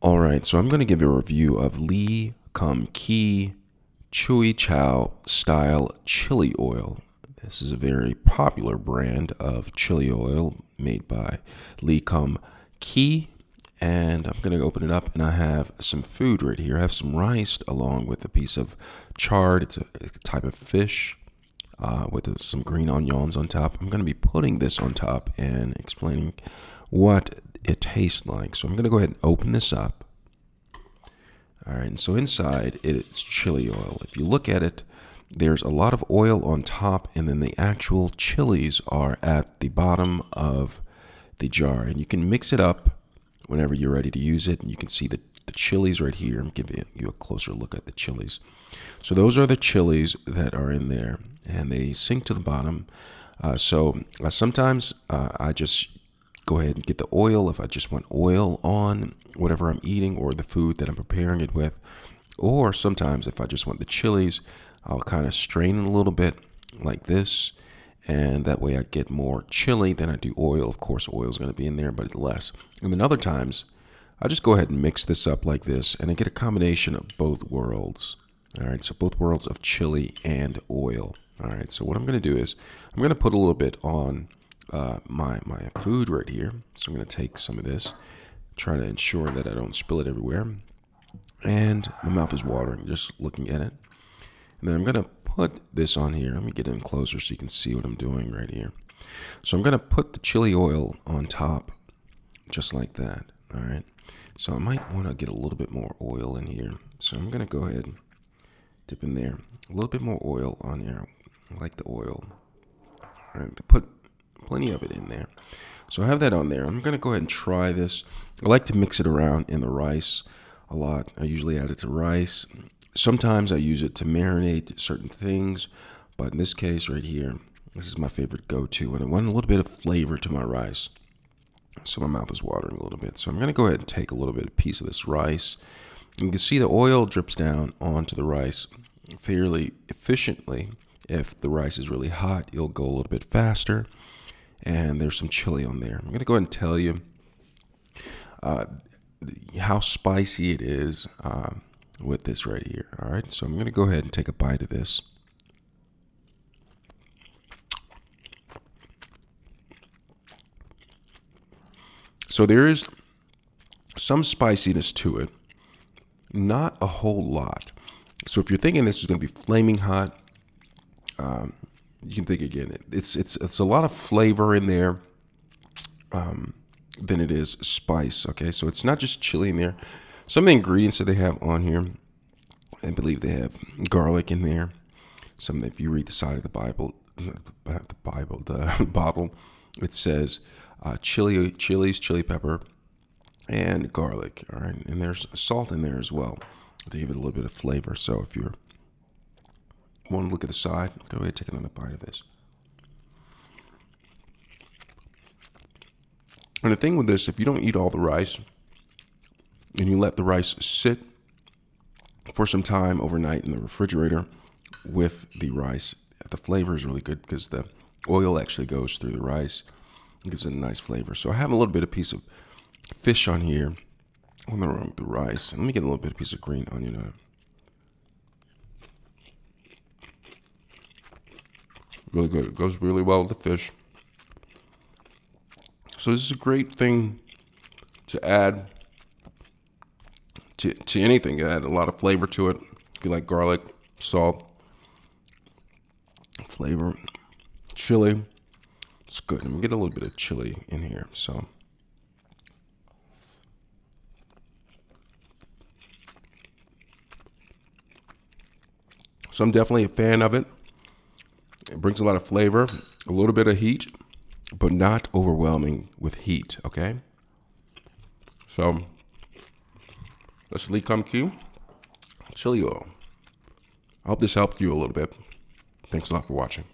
All right, so I'm going to give you a review of Kum Kee Chiu Chow style chili oil. This is a very popular brand of chili oil made by Kum Kee. And I'm going to open it up, and I have some food right here. I have some rice along with a piece of chard. It's a type of fish with some green onions on top. I'm going to be putting this on top and explaining what it tastes like. So I'm going to go ahead and open this up. All right, and so inside it's chili oil. If you look at it, there's a lot of oil on top, and then the actual chilies are at the bottom of the jar. And you can mix it up whenever you're ready to use it. And you can see the chilies right here. I'm giving you a closer look at the chilies. So those are the chilies that are in there, and they sink to the bottom. Sometimes I just go ahead and get the oil if I just want oil on whatever I'm eating or the food that I'm preparing it with. Or sometimes if I just want the chilies, I'll kind of strain it a little bit like this, and that way I get more chili than I do oil. Of course, oil is going to be in there, but it's less. And then other times, I just go ahead and mix this up like this, and I get a combination of both worlds. All right, so both worlds of chili and oil. All right, so what I'm going to do is I'm going to put a little bit on my food right here. So I'm going to take some of this, try to ensure that I don't spill it everywhere. And my mouth is watering just looking at it. And then I'm going to put this on here. Let me get in closer so you can see what I'm doing right here. So I'm going to put the chili oil on top just like that. All right. So I might want to get a little bit more oil in here. So I'm going to go ahead and dip in there. A little bit more oil on here. I like the oil. All right. Put plenty of it in there. So I have that on there. I'm going to go ahead and try this. I like to mix it around in the rice a lot. I usually add it to rice. Sometimes I use it to marinate certain things, but in this case right here, this is my favorite go-to, and I want a little bit of flavor to my rice. So my mouth is watering a little bit. So I'm going to go ahead and take a little bit of piece of this rice. And you can see the oil drips down onto the rice fairly efficiently. If the rice is really hot, it'll go a little bit faster. And there's some chili on there. I'm going to go ahead and tell you how spicy it is with this right here. All right, so I'm going to go ahead and take a bite of this. So there is some spiciness to it, not a whole lot. So if you're thinking this is going to be flaming hot, you can think again. It's a lot of flavor in there than it is spice. Okay, so it's not just chili in there. Some of the ingredients that they have on here, I believe they have garlic in there. If you read the side of the bottle, it says chilies, chili pepper, and garlic. All right, and there's salt in there as well to give it a little bit of flavor. So if you want to look at the side, go ahead and take another bite of this. And the thing with this, if you don't eat all the rice and you let the rice sit for some time overnight in the refrigerator with the rice, the flavor is really good because the oil actually goes through the rice. It gives it a nice flavor. So I have a little bit of piece of fish on here with the rice. Let me get a little bit of piece of green onion on it. Really good. It goes really well with the fish. So this is a great thing to add to anything. You add a lot of flavor to it. If you like garlic, salt, flavor, chili, it's good. I'm gonna get a little bit of chili in here. So I'm definitely a fan of it. It brings a lot of flavor, a little bit of heat, but not overwhelming with heat, okay? So that's Kum Kee chili oil. I hope this helped you a little bit. Thanks a lot for watching.